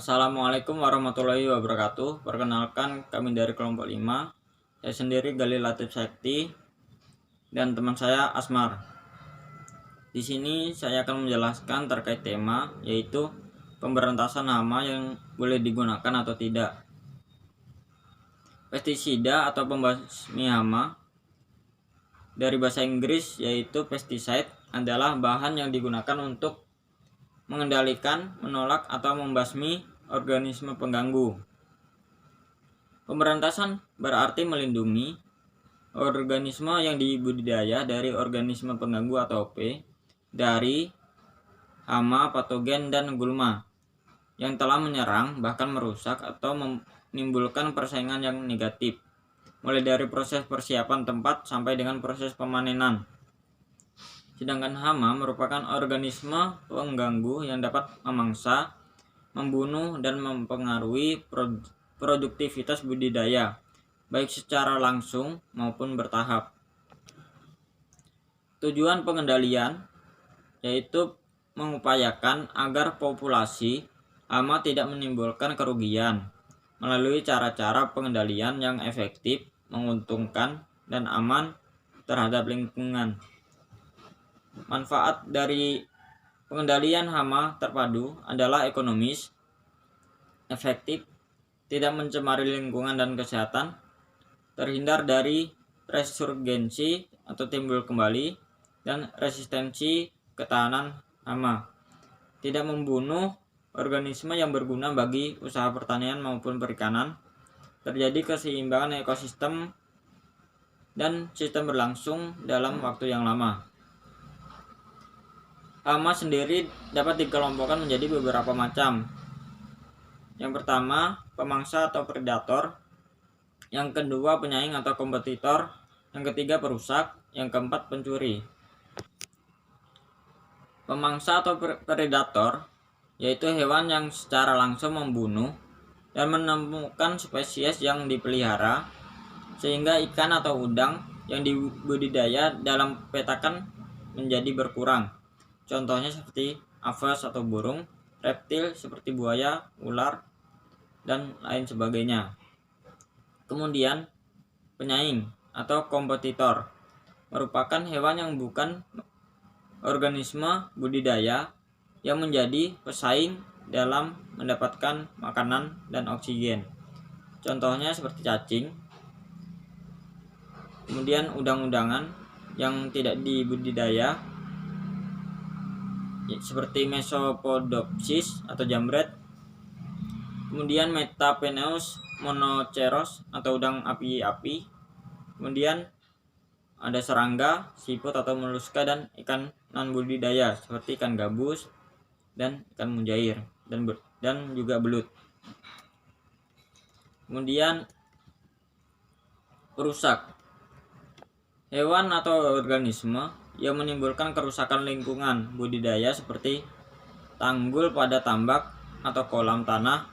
Assalamualaikum warahmatullahi wabarakatuh. Perkenalkan, kami dari kelompok 5. Saya sendiri Galil Latif Sakti dan teman saya Asmar. Di sini saya akan menjelaskan terkait tema, yaitu pemberantasan hama yang boleh digunakan atau tidak. Pestisida atau pembasmi hama dari bahasa Inggris yaitu pesticide adalah bahan yang digunakan untuk mengendalikan, menolak, atau membasmi organisme pengganggu. Pemberantasan berarti melindungi organisme yang dibudidaya dari organisme pengganggu atau P dari hama, patogen, dan gulma yang telah menyerang, bahkan merusak atau menimbulkan persaingan yang negatif, mulai dari proses persiapan tempat sampai dengan proses pemanenan. Sedangkan hama merupakan organisme pengganggu yang dapat memangsa, membunuh, dan mempengaruhi produktivitas budidaya, baik secara langsung maupun bertahap. Tujuan pengendalian yaitu mengupayakan agar populasi hama tidak menimbulkan kerugian melalui cara-cara pengendalian yang efektif, menguntungkan, dan aman terhadap lingkungan. Manfaat dari pengendalian hama terpadu adalah ekonomis, efektif, tidak mencemari lingkungan dan kesehatan, terhindar dari resurgensi atau timbul kembali, dan resistensi ketahanan hama, tidak membunuh organisme yang berguna bagi usaha pertanian maupun perikanan, terjadi keseimbangan ekosistem dan sistem berlangsung dalam waktu yang lama. Hama sendiri dapat dikelompokkan menjadi beberapa macam. Yang pertama, pemangsa atau predator. Yang kedua, penyaing atau kompetitor. Yang ketiga, perusak. Yang keempat, pencuri. Pemangsa atau predator yaitu hewan yang secara langsung membunuh dan menemukan spesies yang dipelihara, sehingga ikan atau udang yang dibudidaya dalam petakan menjadi berkurang. Contohnya seperti aves atau burung, reptil seperti buaya, ular, dan lain sebagainya. Kemudian penyaing atau kompetitor merupakan hewan yang bukan organisme budidaya yang menjadi pesaing dalam mendapatkan makanan dan oksigen. Contohnya seperti cacing. Kemudian udang-udangan yang tidak dibudidaya seperti Mesopodopsis atau jambret. Kemudian Metapeneus monoceros atau udang api-api. Kemudian ada serangga, siput atau moluska, dan ikan non budidaya seperti ikan gabus dan ikan mujair dan juga belut. Kemudian perusak, hewan atau organisme yang menimbulkan kerusakan lingkungan budidaya seperti tanggul pada tambak atau kolam tanah,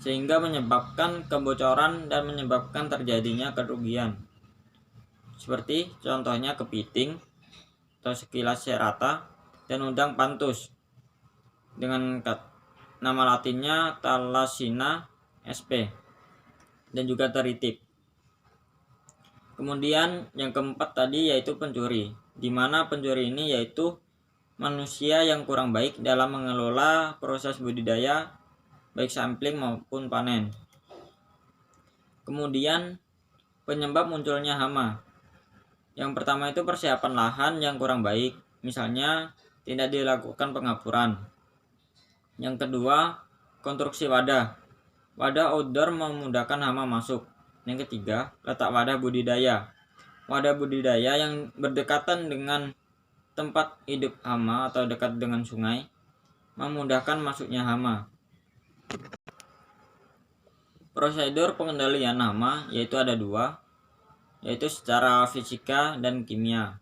sehingga menyebabkan kebocoran dan menyebabkan terjadinya kerugian. Seperti contohnya kepiting atau sekilas serata dan udang pantus dengan nama latinnya Thalasina sp dan juga teritip. Kemudian yang keempat tadi yaitu pencuri, di mana pencuri ini yaitu manusia yang kurang baik dalam mengelola proses budidaya baik sampling maupun panen. Kemudian penyebab munculnya hama. Yang pertama itu persiapan lahan yang kurang baik, misalnya tidak dilakukan pengapuran. Yang kedua, konstruksi wadah. Wadah outdoor memudahkan hama masuk. Yang ketiga, letak wadah budidaya. Wadah budidaya yang berdekatan dengan tempat hidup hama atau dekat dengan sungai memudahkan masuknya hama. Prosedur pengendalian hama yaitu ada dua, yaitu secara fisika dan kimia.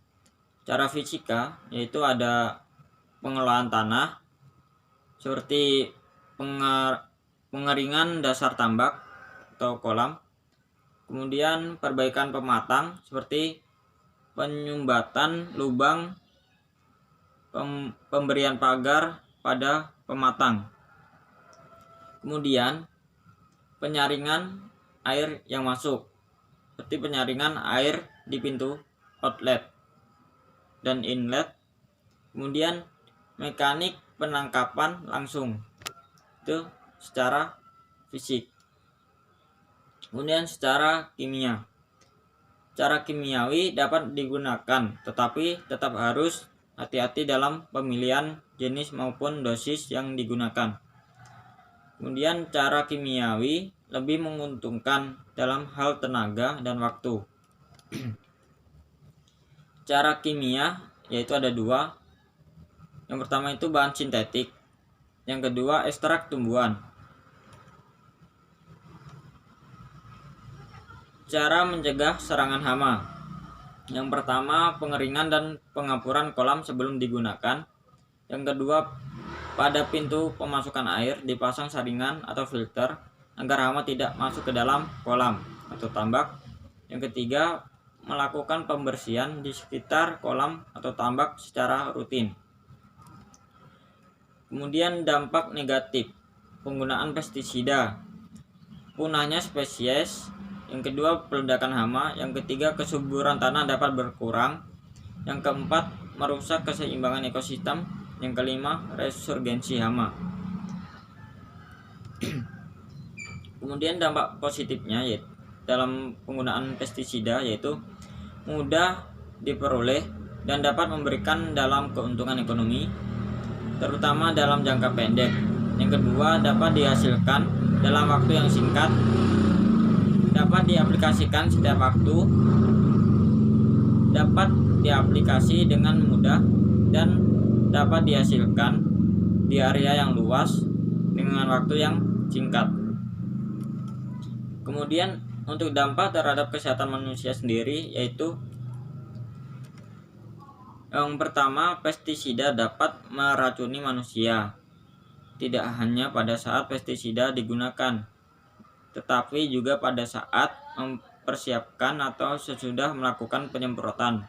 Secara fisika yaitu ada pengelolaan tanah seperti pengeringan dasar tambak atau kolam, kemudian perbaikan pematang seperti penyumbatan lubang, pemberian pagar pada pematang. Kemudian penyaringan air yang masuk, seperti penyaringan air di pintu outlet dan inlet. Kemudian mekanik penangkapan langsung, itu secara fisik. Kemudian secara kimia, cara kimiawi dapat digunakan, tetapi tetap harus hati-hati dalam pemilihan jenis maupun dosis yang digunakan. Kemudian cara kimiawi lebih menguntungkan dalam hal tenaga dan waktu. Cara kimia yaitu ada dua. Yang pertama itu bahan sintetik, yang kedua ekstrak tumbuhan. Cara mencegah serangan hama. Yang pertama, pengeringan dan pengapuran kolam sebelum digunakan. Yang kedua, pada pintu pemasukan air dipasang saringan atau filter agar hama tidak masuk ke dalam kolam atau tambak. Yang ketiga, melakukan pembersihan di sekitar kolam atau tambak secara rutin. Kemudian dampak negatif penggunaan pestisida: punahnya spesies. Yang kedua, peledakan hama. Yang ketiga, kesuburan tanah dapat berkurang. Yang keempat, merusak keseimbangan ekosistem. Yang kelima, resurgensi hama. Kemudian dampak positifnya yaitu dalam penggunaan pestisida yaitu mudah diperoleh dan dapat memberikan dalam keuntungan ekonomi, terutama dalam jangka pendek. Yang kedua, dapat dihasilkan dalam waktu yang singkat, dapat diaplikasikan setiap waktu, dapat diaplikasi dengan mudah, dan dapat dihasilkan di area yang luas dengan waktu yang singkat. Kemudian untuk dampak terhadap kesehatan manusia sendiri yaitu yang pertama, pestisida dapat meracuni manusia. Tidak hanya pada saat pestisida digunakan, tetapi juga pada saat mempersiapkan atau sesudah melakukan penyemprotan.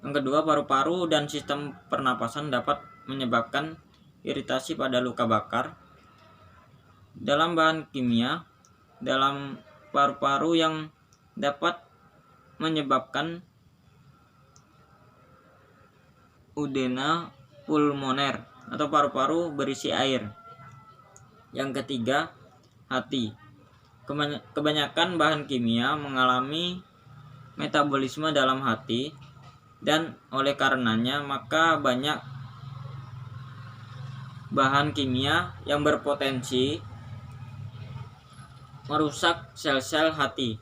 Yang kedua, paru-paru dan sistem pernapasan dapat menyebabkan iritasi pada luka bakar. Dalam bahan kimia, dalam paru-paru yang dapat menyebabkan udena pulmoner atau paru-paru berisi air. Yang ketiga, hati. Kebanyakan bahan kimia mengalami metabolisme dalam hati, dan oleh karenanya maka banyak bahan kimia yang berpotensi merusak sel-sel hati.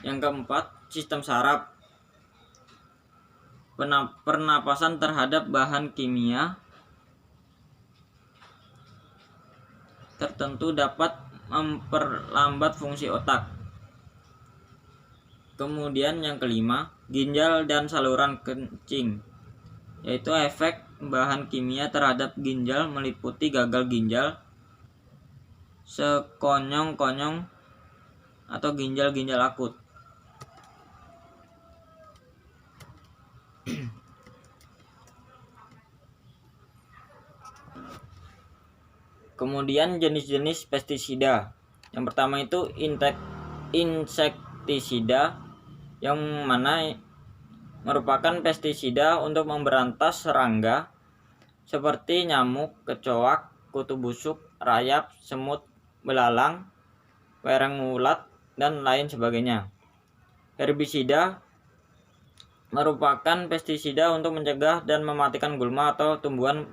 Yang keempat, sistem saraf. Pernapasan terhadap bahan kimia tertentu dapat memperlambat fungsi otak. Kemudian yang kelima, ginjal dan saluran kencing, yaitu efek bahan kimia terhadap ginjal meliputi gagal ginjal, sekonyong-konyong atau ginjal-ginjal akut. Kemudian jenis-jenis pestisida. Yang pertama itu insektisida, yang mana merupakan pestisida untuk memberantas serangga seperti nyamuk, kecoak, kutu busuk, rayap, semut, belalang, wereng ulat, dan lain sebagainya. Herbisida merupakan pestisida untuk mencegah dan mematikan gulma atau tumbuhan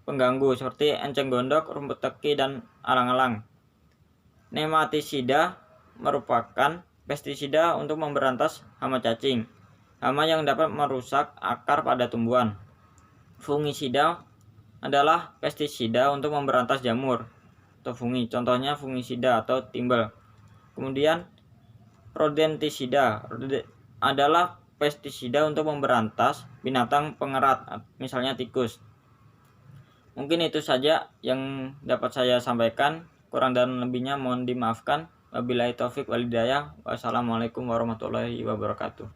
pengganggu seperti enceng gondok, rumput teki, dan alang-alang. Nematisida merupakan pestisida untuk memberantas hama cacing, hama yang dapat merusak akar pada tumbuhan. Fungisida adalah pestisida untuk memberantas jamur atau fungi, contohnya fungisida atau timbel. Kemudian rodentisida adalah pestisida untuk memberantas binatang pengerat, misalnya tikus. Mungkin itu saja yang dapat saya sampaikan. Kurang dan lebihnya mohon dimaafkan. Wabillahi taufik wal hidayah. Wassalamualaikum warahmatullahi wabarakatuh.